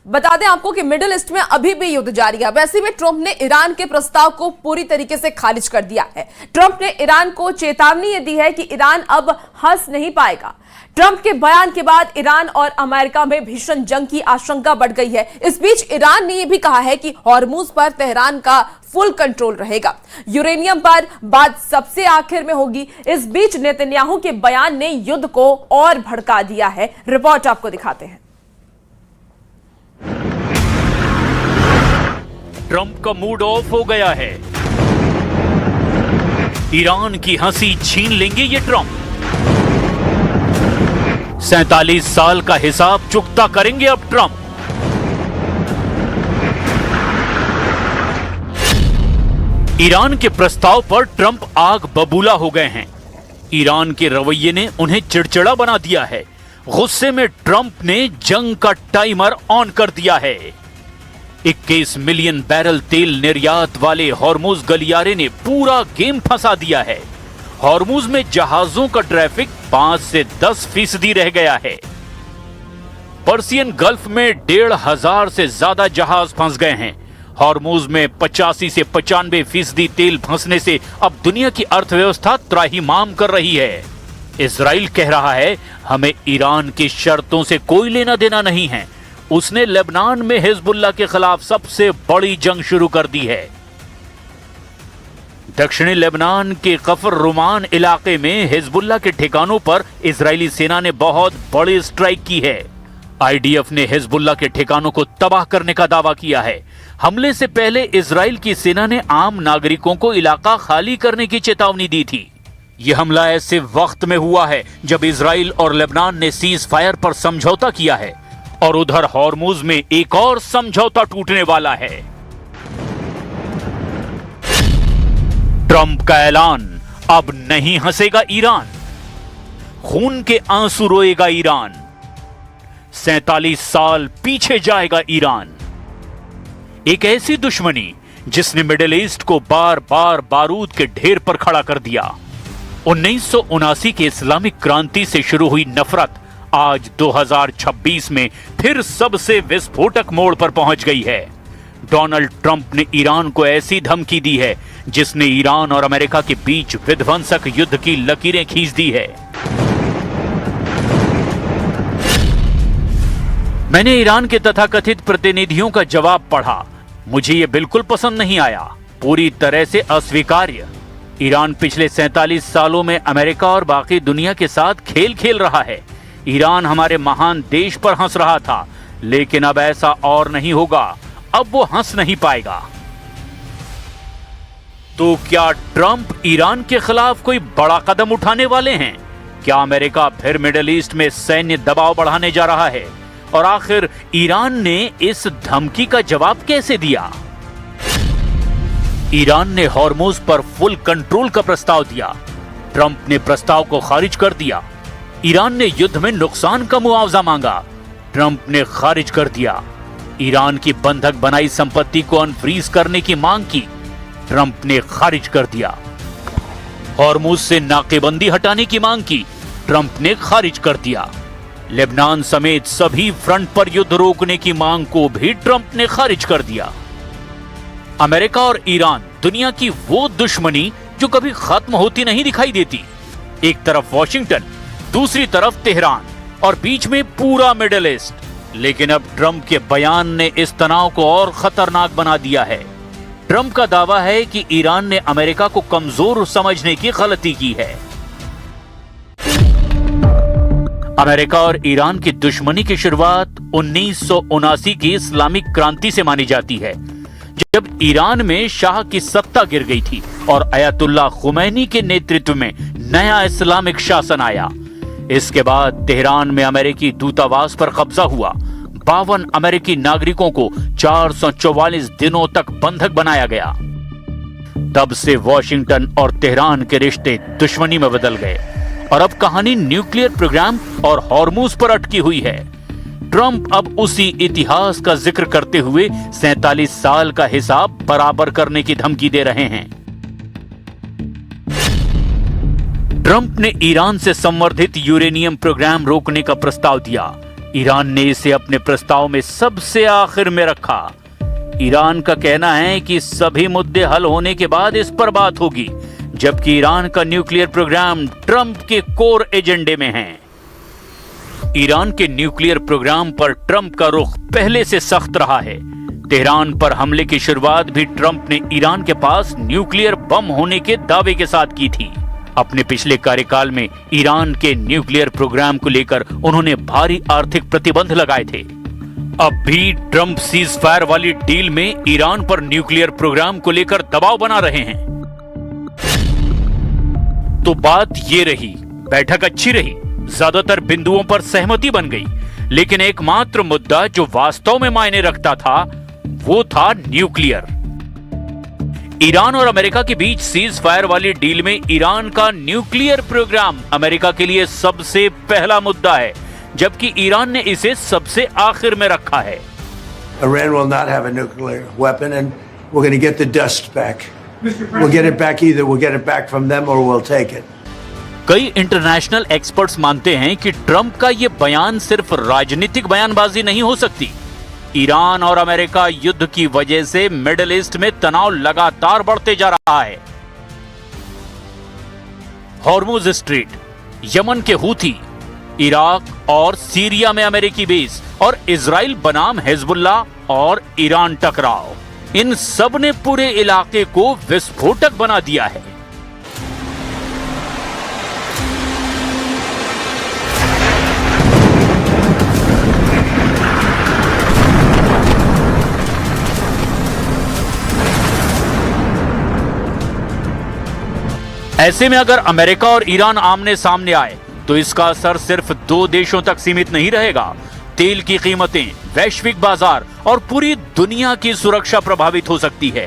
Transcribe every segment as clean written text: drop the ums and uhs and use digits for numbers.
बता दें आपको कि मिडिल ईस्ट में अभी भी युद्ध जारी है। वैसे भी ट्रंप ने ईरान के प्रस्ताव को पूरी तरीके से खारिज कर दिया है। ट्रंप ने ईरान को चेतावनी ये दी है कि ईरान अब हंस नहीं पाएगा। ट्रंप के बयान के बाद ईरान और अमेरिका में भीषण जंग की आशंका बढ़ गई है। इस बीच ईरान ने यह भी कहा है कि हॉर्मुज पर तेहरान का फुल कंट्रोल रहेगा। यूरेनियम पर बात सबसे आखिर में होगी। इस बीच नेतन्याहू के बयान ने युद्ध को और भड़का दिया है। रिपोर्ट आपको दिखाते हैं। ट्रंप का मूड ऑफ हो गया है। ईरान की हंसी छीन लेंगे ये ट्रंप। 47 साल का हिसाब चुकता करेंगे अब ट्रंप। ईरान के प्रस्ताव पर ट्रंप आग बबूला हो गए हैं। ईरान के रवैये ने उन्हें चिड़चिड़ा बना दिया है। गुस्से में ट्रंप ने जंग का टाइमर ऑन कर दिया है। 21 मिलियन बैरल तेल निर्यात वाले हॉर्मुज गलियारे ने पूरा गेम फंसा दिया है। हॉर्मुज में जहाजों का ट्रैफिक 5 से 10% रह गया है। पर्सियन गल्फ में 1,500 से ज्यादा जहाज फंस गए हैं। हॉर्मुज में 85 से 95% तेल फंसने से अब दुनिया की अर्थव्यवस्था त्राहिमाम कर रही है। इजराइल कह रहा है, हमें ईरान की शर्तों से कोई लेना देना नहीं है। उसने लेबनान में हिजबुल्लाह के खिलाफ सबसे बड़ी जंग शुरू कर दी है। दक्षिणी लेबनान के कफर रुमान इलाके में हिजबुल्लाह के ठिकानों पर इजरायली सेना ने बहुत बड़ी स्ट्राइक की है। आईडीएफ ने हिजबुल्लाह के ठिकानों को तबाह करने का दावा किया है। हमले से पहले इजराइल की सेना ने आम नागरिकों को इलाका खाली करने की चेतावनी दी थी। यह हमला ऐसे वक्त में हुआ है जब इजराइल और लेबनान ने सीज फायर पर समझौता किया है और उधर हॉर्मुज में एक और समझौता टूटने वाला है। ट्रंप का ऐलान, अब नहीं हंसेगा ईरान। खून के आंसू रोएगा ईरान। 47 साल पीछे जाएगा ईरान। एक ऐसी दुश्मनी जिसने मिडिल ईस्ट को बार बार बारूद के ढेर पर खड़ा कर दिया। 1979 की इस्लामिक क्रांति से शुरू हुई नफरत आज 2026 में फिर सबसे विस्फोटक मोड़ पर पहुंच गई है। डोनाल्ड ट्रंप ने ईरान को ऐसी धमकी दी है जिसने ईरान और अमेरिका के बीच विध्वंसक युद्ध की लकीरें खींच दी है। मैंने ईरान के तथाकथित प्रतिनिधियों का जवाब पढ़ा। मुझे यह बिल्कुल पसंद नहीं आया, पूरी तरह से अस्वीकार्य। ईरान पिछले 47 सालों में अमेरिका और बाकी दुनिया के साथ खेल खेल रहा है। ईरान हमारे महान देश पर हंस रहा था, लेकिन अब ऐसा और नहीं होगा। अब वो हंस नहीं पाएगा। तो क्या ट्रंप ईरान के खिलाफ कोई बड़ा कदम उठाने वाले हैं? क्या अमेरिका फिर मिडिल ईस्ट में सैन्य दबाव बढ़ाने जा रहा है? और आखिर ईरान ने इस धमकी का जवाब कैसे दिया? ईरान ने हॉर्मुज पर फुल कंट्रोल का प्रस्ताव दिया। ट्रंप ने प्रस्ताव को खारिज कर दिया। ईरान ने युद्ध में नुकसान का मुआवजा मांगा। ट्रंप ने खारिज कर दिया। ईरान की बंधक बनाई संपत्ति को अनफ्रीज करने की मांग की। ट्रंप ने खारिज कर दिया। हॉर्मुज से नाकेबंदी हटाने की मांग की। ट्रंप ने खारिज कर दिया। लेबनान समेत सभी फ्रंट पर युद्ध रोकने की मांग को भी ट्रंप ने खारिज कर दिया। अमेरिका और ईरान दुनिया की वो दुश्मनी जो कभी खत्म होती नहीं दिखाई देती। एक तरफ वॉशिंगटन, दूसरी तरफ तेहरान और बीच में पूरा मिडिल ईस्ट। लेकिन अब ट्रंप के बयान ने इस तनाव को और खतरनाक बना दिया है। ट्रंप का दावा है कि ईरान ने अमेरिका को कमजोर समझने की गलती की है। अमेरिका और ईरान की दुश्मनी की शुरुआत 1979 की इस्लामिक क्रांति से मानी जाती है, जब ईरान में शाह की सत्ता गिर गई थी और अयतुल्लाह खुमैनी के नेतृत्व में नया इस्लामिक शासन आया। इसके बाद तेहरान में अमेरिकी दूतावास पर कब्जा हुआ। 52 अमेरिकी नागरिकों को 444 दिनों तक बंधक बनाया गया। तब से वॉशिंगटन और तेहरान के रिश्ते दुश्मनी में बदल गए और अब कहानी न्यूक्लियर प्रोग्राम और हॉर्मुज पर अटकी हुई है। ट्रंप अब उसी इतिहास का जिक्र करते हुए 47 साल का हिसाब बराबर करने की धमकी दे रहे हैं। ट्रंप ने ईरान से संवर्धित यूरेनियम प्रोग्राम रोकने का प्रस्ताव दिया। ईरान ने इसे अपने प्रस्ताव में सबसे आखिर में रखा। ईरान का कहना है कि सभी मुद्दे हल होने के बाद इस पर बात होगी, जबकि ईरान का न्यूक्लियर प्रोग्राम ट्रंप के कोर एजेंडे में है। ईरान के न्यूक्लियर प्रोग्राम पर ट्रंप का रुख पहले से सख्त रहा है। तेहरान पर हमले की शुरुआत भी ट्रंप ने ईरान के पास न्यूक्लियर बम होने के दावे के साथ की थी। अपने पिछले कार्यकाल में ईरान के न्यूक्लियर प्रोग्राम को लेकर उन्होंने भारी आर्थिक प्रतिबंध लगाए थे। अब भी ट्रंप सीज फायर वाली डील में ईरान पर न्यूक्लियर प्रोग्राम को लेकर दबाव बना रहे हैं। तो बात ये रही, बैठक अच्छी रही, ज्यादातर बिंदुओं पर सहमति बन गई, लेकिन एकमात्र मुद्दा जो वास्तव में मायने रखता था वो था न्यूक्लियर। ईरान और अमेरिका के बीच सीज फायर वाली डील में ईरान का न्यूक्लियर प्रोग्राम अमेरिका के लिए सबसे पहला मुद्दा है, जबकि ईरान ने इसे सबसे आखिर में रखा है। Iran will not have a nuclear weapon and we're going to get the dust back. We'll get it back either we'll get it back from them or we'll take it. कई international experts मानते हैं कि Trump का यह बयान सिर्फ राजनीतिक बयानबाजी नहीं हो सकती। ईरान और अमेरिका युद्ध की वजह से मिडिल ईस्ट में तनाव लगातार बढ़ते जा रहा है। हॉर्मुज स्ट्रेट, यमन के हूथी, इराक और सीरिया में अमेरिकी बेस और इजराइल बनाम हिजबुल्लाह और ईरान टकराव, इन सब ने पूरे इलाके को विस्फोटक बना दिया है। ऐसे में अगर अमेरिका और ईरान आमने सामने आए तो इसका असर सिर्फ दो देशों तक सीमित नहीं रहेगा। तेल की कीमतें, वैश्विक बाजार और पूरी दुनिया की सुरक्षा प्रभावित हो सकती है।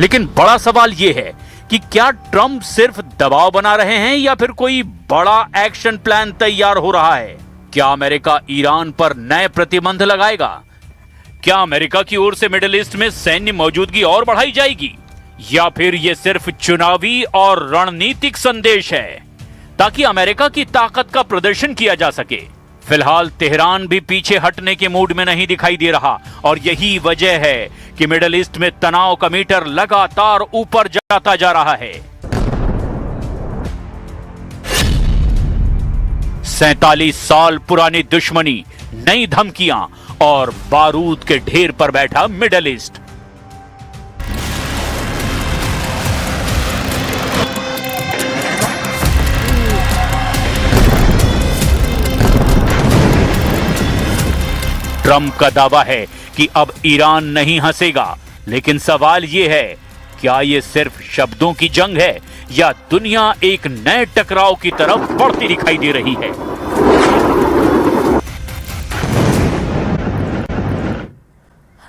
लेकिन बड़ा सवाल यह है कि क्या ट्रंप सिर्फ दबाव बना रहे हैं या फिर कोई बड़ा एक्शन प्लान तैयार हो रहा है? क्या अमेरिका ईरान पर नए प्रतिबंध लगाएगा? क्या अमेरिका की ओर से मिडिल ईस्ट में सैन्य मौजूदगी और बढ़ाई जाएगी, या फिर यह सिर्फ चुनावी और रणनीतिक संदेश है ताकि अमेरिका की ताकत का प्रदर्शन किया जा सके? फिलहाल तेहरान भी पीछे हटने के मूड में नहीं दिखाई दे रहा और यही वजह है कि मिडिल ईस्ट में तनाव का मीटर लगातार ऊपर जाता जा रहा है। 47 साल पुरानी दुश्मनी, नई धमकियां और बारूद के ढेर पर बैठा मिडिल ईस्ट। ट्रंप का दावा है कि अब ईरान नहीं हंसेगा, लेकिन सवाल यह है, क्या यह सिर्फ शब्दों की जंग है या दुनिया एक नए टकराव की तरफ बढ़ती दिखाई दे रही है?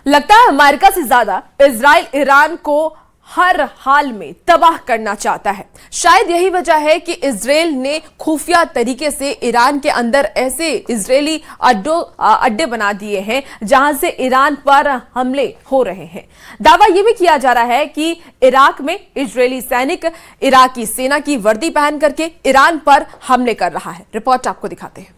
लगता है अमेरिका से ज्यादा इजराइल ईरान को हर हाल में तबाह करना चाहता है। शायद यही वजह है कि इजराइल ने खुफिया तरीके से ईरान के अंदर ऐसे इजरायली अड्डे बना दिए हैं जहां से ईरान पर हमले हो रहे हैं। दावा यह भी किया जा रहा है कि इराक में इजरायली सैनिक इराकी सेना की वर्दी पहन करके ईरान पर हमले कर रहा है। रिपोर्ट आपको दिखाते हैं।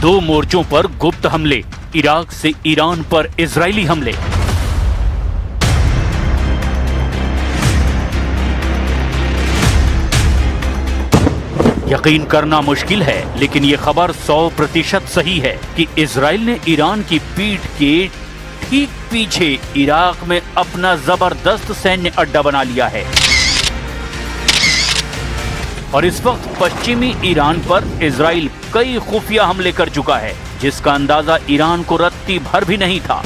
दो मोर्चों पर गुप्त हमले, इराक से ईरान पर इजरायली हमले। यकीन करना मुश्किल है, लेकिन यह खबर 100% सही है कि इजराइल ने ईरान की पीठ के ठीक पीछे इराक में अपना जबरदस्त सैन्य अड्डा बना लिया है। और इस वक्त पश्चिमी ईरान पर इजराइल कई खुफिया हमले कर चुका है, जिसका अंदाजा ईरान को रत्ती भर भी नहीं था।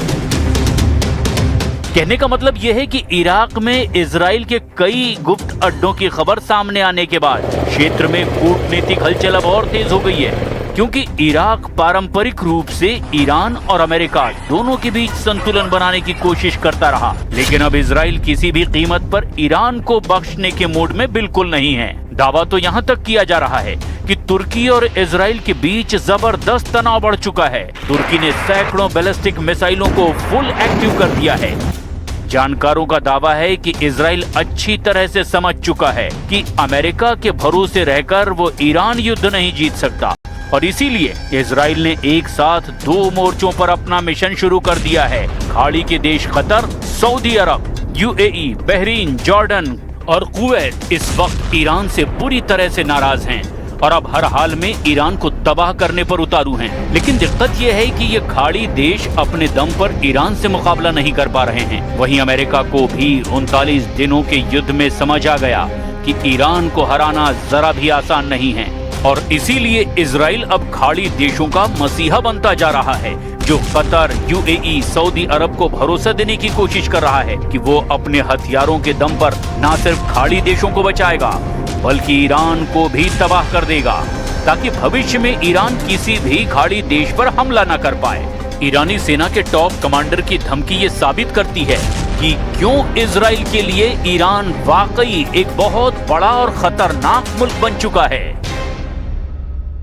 कहने का मतलब यह है कि इराक में इजराइल के कई गुप्त अड्डों की खबर सामने आने के बाद क्षेत्र में कूटनीतिक हलचल अब और तेज हो गई है, क्योंकि इराक पारंपरिक रूप से ईरान और अमेरिका दोनों के बीच संतुलन बनाने की कोशिश करता रहा, लेकिन अब इजराइल किसी भी कीमत पर ईरान को बख्शने के मूड में बिल्कुल नहीं है। दावा तो यहाँ तक किया जा रहा है कि तुर्की और इजराइल के बीच जबरदस्त तनाव बढ़ चुका है। तुर्की ने सैकड़ों बैलिस्टिक मिसाइलों को फुल एक्टिव कर दिया है। जानकारों का दावा है कि इजराइल अच्छी तरह से समझ चुका है कि अमेरिका के भरोसे रहकर वो ईरान युद्ध नहीं जीत सकता, और इसीलिए इजराइल ने एक साथ 2 मोर्चों पर अपना मिशन शुरू कर दिया है। खाड़ी के देश कतर, सऊदी अरब, यूएई, बहरीन, जॉर्डन और कुवैत इस वक्त ईरान से पूरी तरह से नाराज हैं और अब हर हाल में ईरान को तबाह करने पर उतारू हैं। लेकिन दिक्कत यह है कि ये खाड़ी देश अपने दम पर ईरान से मुकाबला नहीं कर पा रहे हैं। वहीं अमेरिका को भी 39 दिनों के युद्ध में समझ आ गया कि ईरान को हराना जरा भी आसान नहीं है, और इसीलिए इजराइल अब खाड़ी देशों का मसीहा बनता जा रहा है, जो कतर, यूएई, सऊदी अरब को भरोसा देने की कोशिश कर रहा है कि वो अपने हथियारों के दम पर न सिर्फ खाड़ी देशों को बचाएगा बल्कि ईरान को भी तबाह कर देगा, ताकि भविष्य में ईरान किसी भी खाड़ी देश पर हमला न कर पाए। ईरानी सेना के टॉप कमांडर की धमकी ये साबित करती है कि क्यों इजराइल के लिए ईरान वाकई एक बहुत बड़ा और खतरनाक मुल्क बन चुका है।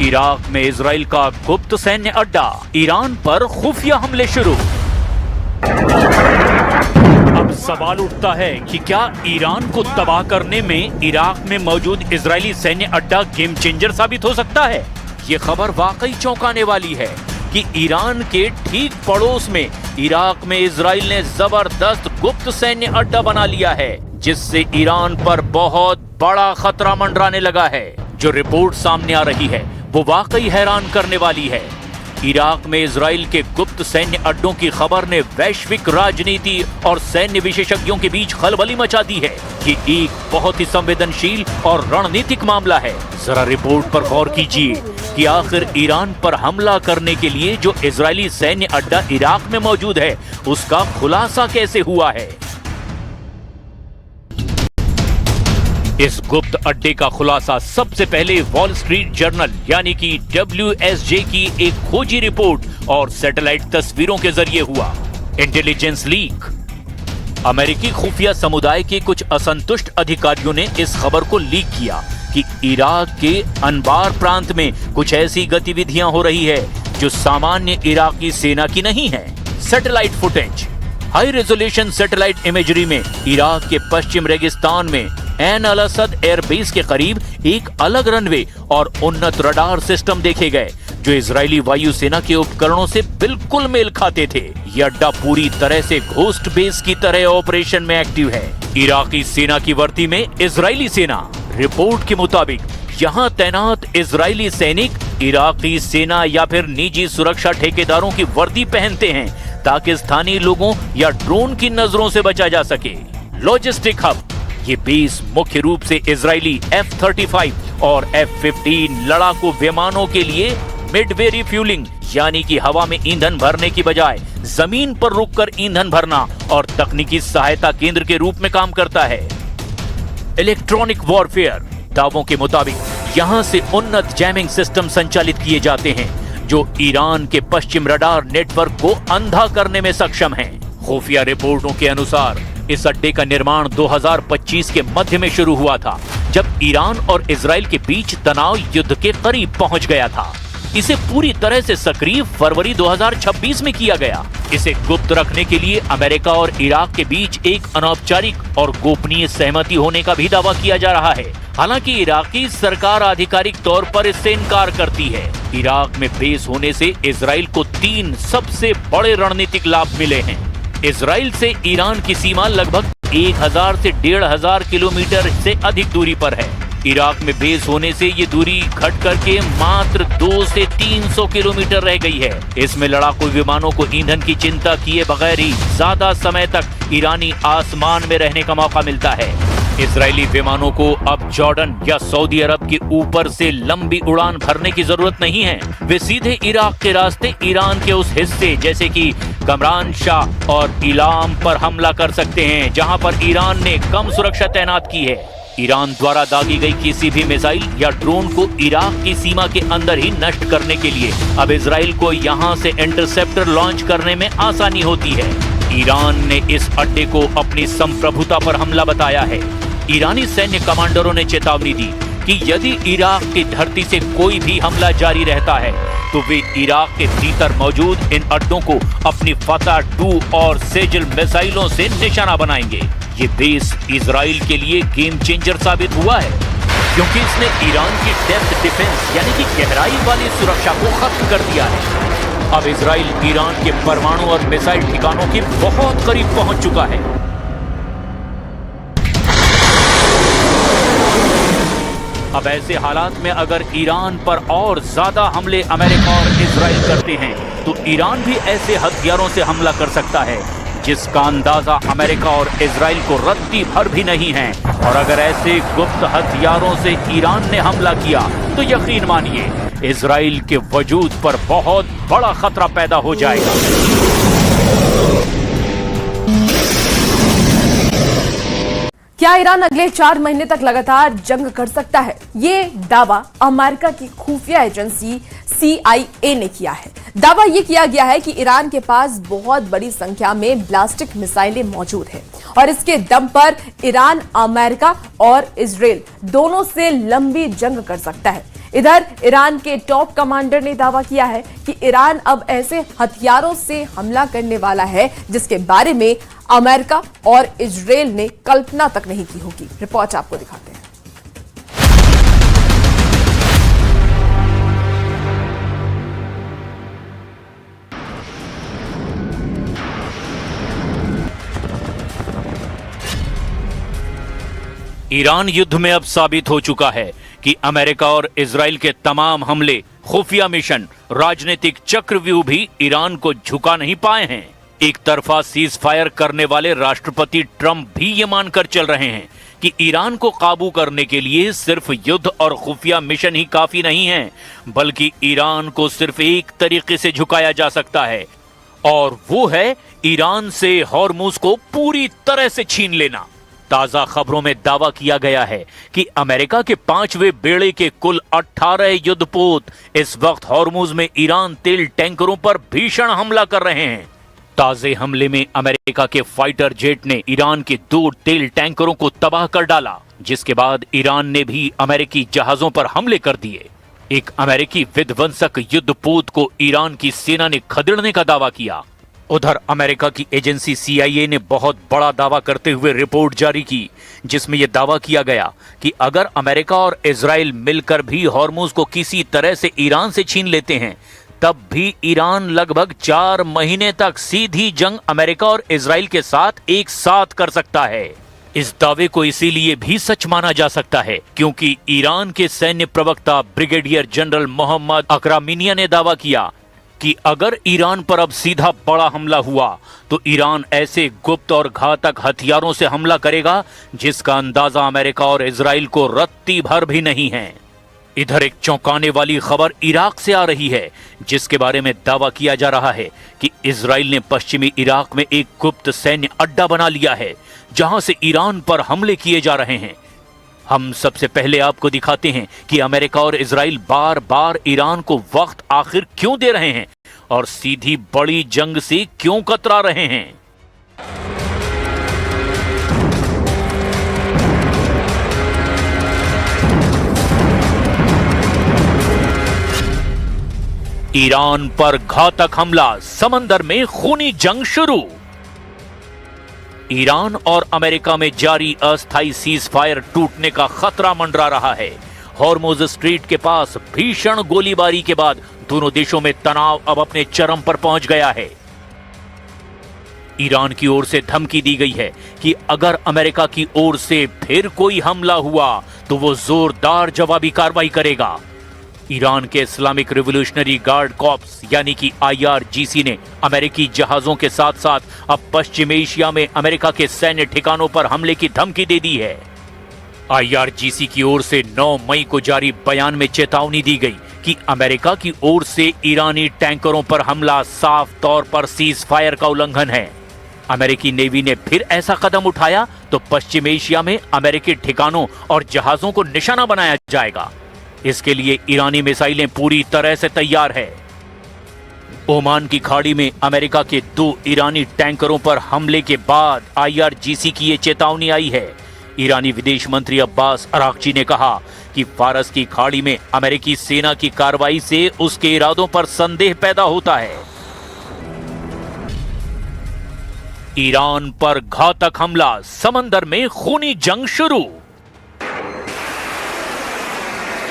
इराक में इजराइल का गुप्त सैन्य अड्डा, ईरान पर खुफिया हमले शुरू। अब सवाल उठता है कि क्या ईरान को तबाह करने में इराक में मौजूद इजरायली सैन्य अड्डा गेम चेंजर साबित हो सकता है। ये खबर वाकई चौंकाने वाली है कि ईरान के ठीक पड़ोस में इराक में इजराइल ने जबरदस्त गुप्त सैन्य अड्डा बना लिया है, जिससे ईरान पर बहुत बड़ा खतरा मंडराने लगा है। जो रिपोर्ट सामने आ रही है वो वाकई हैरान करने वाली है। इराक में इजराइल के गुप्त सैन्य अड्डों की खबर ने वैश्विक राजनीति और सैन्य विशेषज्ञों के बीच खलबली मचा दी है। ये एक बहुत ही संवेदनशील और रणनीतिक मामला है। जरा रिपोर्ट पर गौर कीजिए कि आखिर ईरान पर हमला करने के लिए जो इजरायली सैन्य अड्डा इराक में मौजूद है उसका खुलासा कैसे हुआ है। इस गुप्त अड्डे का खुलासा सबसे पहले वॉल स्ट्रीट जर्नल यानी कि WSJ की एक खोजी रिपोर्ट और सैटेलाइट तस्वीरों के जरिए हुआ। Intelligence leak. अमेरिकी खुफिया समुदाय के कुछ असंतुष्ट अधिकारियों ने इस खबर को लीक किया कि इराक के अनबार प्रांत में कुछ ऐसी गतिविधियां हो रही है जो सामान्य इराकी सेना की नहीं है। Satellite footage. High resolution satellite imagery में इराक के पश्चिम रेगिस्तान में एन अल असद एयरबेस के करीब एक अलग रनवे और उन्नत रडार सिस्टम देखे गए जो इजरायली वायुसेना के उपकरणों से बिल्कुल मेल खाते थे। यह अड्डा पूरी तरह से घोस्ट बेस की तरह ऑपरेशन में एक्टिव है। इराकी सेना की वर्दी में इजरायली सेना। रिपोर्ट के मुताबिक यहाँ तैनात इजरायली सैनिक इराकी सेना या फिर निजी सुरक्षा ठेकेदारों की वर्दी पहनते हैं ताकि स्थानीय लोगों या ड्रोन की नजरों से बचा जा सके। Logistic hub. ये बेस मुख्य रूप से इजरायली F-35 और F-15 लड़ाकू विमानों के लिए मिडवे रिफ्यूलिंग यानी कि हवा में ईंधन भरने की बजाय जमीन पर रुककर ईंधन भरना और तकनीकी सहायता केंद्र के रूप में काम करता है। Electronic warfare. दावों के मुताबिक यहाँ से उन्नत जैमिंग सिस्टम संचालित किए जाते हैं जो ईरान के पश्चिम रडार नेटवर्क को अंधा करने में सक्षम हैं। खुफिया रिपोर्टों के अनुसार इस अड्डे का निर्माण 2025 के मध्य में शुरू हुआ था, जब ईरान और इजराइल के बीच तनाव युद्ध के करीब पहुंच गया था। इसे पूरी तरह से सक्रिय फरवरी 2026 में किया गया। इसे गुप्त रखने के लिए अमेरिका और इराक के बीच एक अनौपचारिक और गोपनीय सहमति होने का भी दावा किया जा रहा है। हालांकि इराकी सरकार आधिकारिक तौर पर इससे इनकार करती है। इराक में बेस होने से इजराइल को 3 सबसे बड़े रणनीतिक लाभ मिले हैं। इजराइल से ईरान की सीमा लगभग 1000 से 1500 किलोमीटर से अधिक दूरी पर है। इराक में बेस होने से ये दूरी घट करके मात्र 2 से 300 किलोमीटर रह गई है। इसमें लड़ाकू विमानों को ईंधन की चिंता किए बगैर ही ज्यादा समय तक ईरानी आसमान में रहने का मौका मिलता है। इजरायली विमानों को अब जॉर्डन या सऊदी अरब के ऊपर से लंबी उड़ान भरने की जरूरत नहीं है। वे सीधे इराक के रास्ते ईरान के उस हिस्से जैसे कि कमरान शाह और इलाम पर हमला कर सकते हैं जहां पर ईरान ने कम सुरक्षा तैनात की है। ईरान द्वारा दागी गई किसी भी मिसाइल या ड्रोन को इराक की सीमा के अंदर ही नष्ट करने के लिए अब इजराइल को यहां से इंटरसेप्टर लॉन्च करने में आसानी होती है। ईरान ने इस अड्डे को अपनी संप्रभुता पर हमला बताया है। ईरानी सैन्य कमांडरों ने चेतावनी दी कि यदि इराक की धरती से कोई भी हमला जारी रहता है तो वे इराक के भीतर मौजूद इन अड्डों को अपनी फतह 2 और सेजल मिसाइलों से निशाना बनाएंगे। ये बेस इजराइल के लिए गेम चेंजर साबित हुआ है क्योंकि इसने ईरान की डेप्थ डिफेंस यानी कि गहराई वाली सुरक्षा को खत्म कर दिया है। अब इजराइल ईरान के परमाणु और मिसाइल ठिकानों के बहुत करीब पहुंच चुका है। अब ऐसे हालात में अगर ईरान पर और ज्यादा हमले अमेरिका और इजराइल करते हैं तो ईरान भी ऐसे हथियारों से हमला कर सकता है जिसका अंदाजा अमेरिका और इजराइल को रत्ती भर भी नहीं है। और अगर ऐसे गुप्त हथियारों से ईरान ने हमला किया तो यकीन मानिए इजराइल के वजूद पर बहुत बड़ा खतरा पैदा हो जाएगा। क्या ईरान अगले 4 महीने तक लगातार जंग कर सकता है? ये दावा अमेरिका की खुफिया एजेंसी CIA ने किया है। दावा ये किया गया है कि ईरान के पास बहुत बड़ी संख्या में बैलिस्टिक मिसाइलें मौजूद हैं और इसके दम पर ईरान अमेरिका और इजराइल दोनों से लंबी जंग कर सकता है। इधर ईरान के टॉप कमांडर ने दावा किया है कि ईरान अब ऐसे हथियारों से हमला करने वाला है जिसके बारे में अमेरिका और इजराइल ने कल्पना तक नहीं की होगी। रिपोर्ट आपको दिखाते हैं। ईरान युद्ध में अब साबित हो चुका है कि अमेरिका और इजराइल के तमाम हमले, खुफिया मिशन, राजनीतिक चक्रव्यूह भी ईरान को झुका नहीं पाए हैं। एक तरफा सीज फायर करने वाले राष्ट्रपति ट्रंप भी ये मानकर चल रहे हैं कि ईरान को काबू करने के लिए सिर्फ युद्ध और खुफिया मिशन ही काफी नहीं है, बल्कि ईरान को सिर्फ एक तरीके से झुकाया जा सकता है और वो है ईरान से हॉर्मुज को पूरी तरह से छीन लेना। ताजा खबरों में दावा किया गया है कि अमेरिका के 5वें बेड़े के कुल 18 युद्धपोत इस वक्त हॉर्मुज में ईरान तेल टैंकरों पर भीषण हमला कर रहे हैं। ताजे हमले में अमेरिका के फाइटर जेट ने ईरान के 2 तेल टैंकरों को तबाह कर डाला, जिसके बाद ईरान ने भी अमेरिकी जहाजों पर हमले कर दिए। एक अमेरिकी विध्वंसक युद्धपोत को ईरान की सेना ने खदेड़ने का दावा किया। उधर अमेरिका की एजेंसी CIA ने बहुत बड़ा दावा करते हुए रिपोर्ट जारी की, जिसमें यह दावा किया गया कि अगर अमेरिका और इजराइल मिलकर भी हॉर्मुज को किसी तरह से ईरान से छीन लेते हैं, तब भी ईरान लगभग 4 महीने तक सीधी जंग अमेरिका और इजराइल के साथ एक साथ कर सकता है। इस दावे को इसीलिए भी सच माना जा सकता है क्योंकि ईरान के सैन्य प्रवक्ता ब्रिगेडियर जनरल मोहम्मद अकरामिनिया ने दावा किया कि अगर ईरान पर अब सीधा बड़ा हमला हुआ तो ईरान ऐसे गुप्त और घातक हथियारों से हमला करेगा जिसका अंदाजा अमेरिका और इजराइल को रत्ती भर भी नहीं है। इधर एक चौंकाने वाली खबर इराक से आ रही है, जिसके बारे में दावा किया जा रहा है कि इजराइल ने पश्चिमी इराक में एक गुप्त सैन्य अड्डा बना लिया है जहां से ईरान पर हमले किए जा रहे हैं। हम सबसे पहले आपको दिखाते हैं कि अमेरिका और इजराइल बार बार ईरान को वक्त आखिर क्यों दे रहे हैं और सीधी बड़ी जंग से क्यों कतरा रहे हैं। ईरान पर घातक हमला, समंदर में खूनी जंग शुरू। ईरान और अमेरिका में जारी अस्थायी सीज फायर टूटने का खतरा मंडरा रहा है। हॉर्मुज स्ट्रीट के पास भीषण गोलीबारी के बाद दोनों देशों में तनाव अब अपने चरम पर पहुंच गया है। ईरान की ओर से धमकी दी गई है कि अगर अमेरिका की ओर से फिर कोई हमला हुआ तो वो जोरदार जवाबी कार्रवाई करेगा। ईरान के इस्लामिक रिवॉल्यूशनरी गार्ड कॉर्प्स यानी कि IRGC ने अमेरिकी जहाजों के साथ साथ अब पश्चिम एशिया में अमेरिका के सैन्य ठिकानों पर हमले की धमकी दे दी है। IRGC की ओर से 9 मई को जारी बयान में चेतावनी दी गई कि अमेरिका की ओर से ईरानी टैंकरों पर हमला साफ तौर पर सीज फायर का उल्लंघन है। अमेरिकी नेवी ने फिर ऐसा कदम उठाया तो पश्चिम एशिया में अमेरिकी ठिकानों और जहाजों को निशाना बनाया जाएगा। इसके लिए ईरानी मिसाइलें पूरी तरह से तैयार है। ओमान की खाड़ी में अमेरिका के 2 ईरानी टैंकरों पर हमले के बाद IRGC की ये चेतावनी आई है। ईरानी विदेश मंत्री अब्बास अरागची ने कहा कि फारस की खाड़ी में अमेरिकी सेना की कार्रवाई से उसके इरादों पर संदेह पैदा होता है। ईरान पर घातक हमला, समंदर में खूनी जंग शुरू।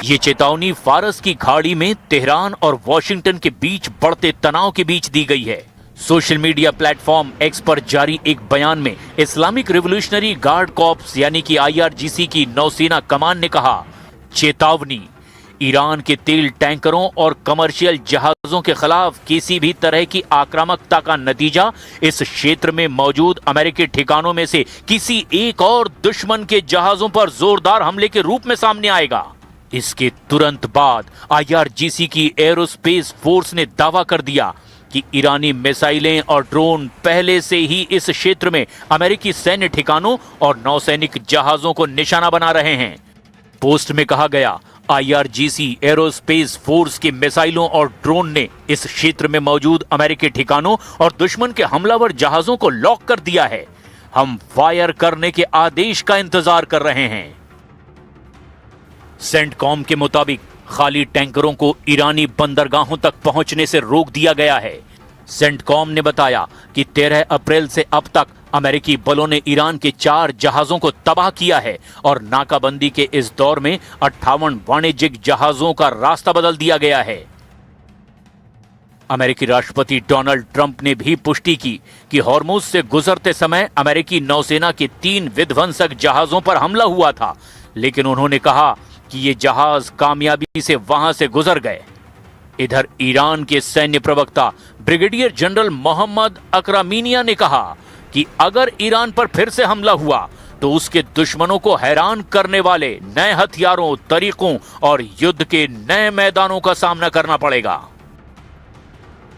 ये चेतावनी फारस की खाड़ी में तेहरान और वॉशिंगटन के बीच बढ़ते तनाव के बीच दी गई है। सोशल मीडिया प्लेटफॉर्म एक्स पर जारी एक बयान में इस्लामिक रिवॉल्यूशनरी गार्ड कॉर्प्स यानी कि IRGC की नौसेना कमान ने कहा, चेतावनी, ईरान के तेल टैंकरों और कमर्शियल जहाजों के खिलाफ किसी भी तरह की आक्रामकता का नतीजा इस क्षेत्र में मौजूद अमेरिकी ठिकानों में से किसी एक और दुश्मन के जहाजों पर जोरदार हमले के रूप में सामने आएगा। इसके तुरंत बाद IRGC की एरोस्पेस फोर्स ने दावा कर दिया कि ईरानी मिसाइलें और ड्रोन पहले से ही इस क्षेत्र में अमेरिकी सैन्य ठिकानों और नौसैनिक जहाजों को निशाना बना रहे हैं। पोस्ट में कहा गया, IRGC एरोस्पेस फोर्स की मिसाइलों और ड्रोन ने इस क्षेत्र में मौजूद अमेरिकी ठिकानों और दुश्मन के हमलावर जहाजों को लॉक कर दिया है। हम फायर करने के आदेश का इंतजार कर रहे हैं। सेंटकॉम के मुताबिक खाली टैंकरों को ईरानी बंदरगाहों तक पहुंचने से रोक दिया गया है। सेंटकॉम ने बताया कि 13 अप्रैल से अब तक अमेरिकी बलों ने ईरान के 4 जहाजों को तबाह किया है और नाकाबंदी के इस दौर में 58 वाणिज्यिक जहाजों का रास्ता बदल दिया गया है। अमेरिकी राष्ट्रपति डोनाल्ड ट्रंप ने भी पुष्टि की कि हॉर्मुज से गुजरते समय अमेरिकी नौसेना के 3 विध्वंसक जहाजों पर हमला हुआ था, लेकिन उन्होंने कहा कि ये जहाज कामयाबी से वहां से गुजर गए। इधर ईरान के सैन्य प्रवक्ता ब्रिगेडियर जनरल मोहम्मद अकरामीनिया ने कहा कि अगर ईरान पर फिर से हमला हुआ तो उसके दुश्मनों को हैरान करने वाले नए हथियारों, तरीकों और युद्ध के नए मैदानों का सामना करना पड़ेगा।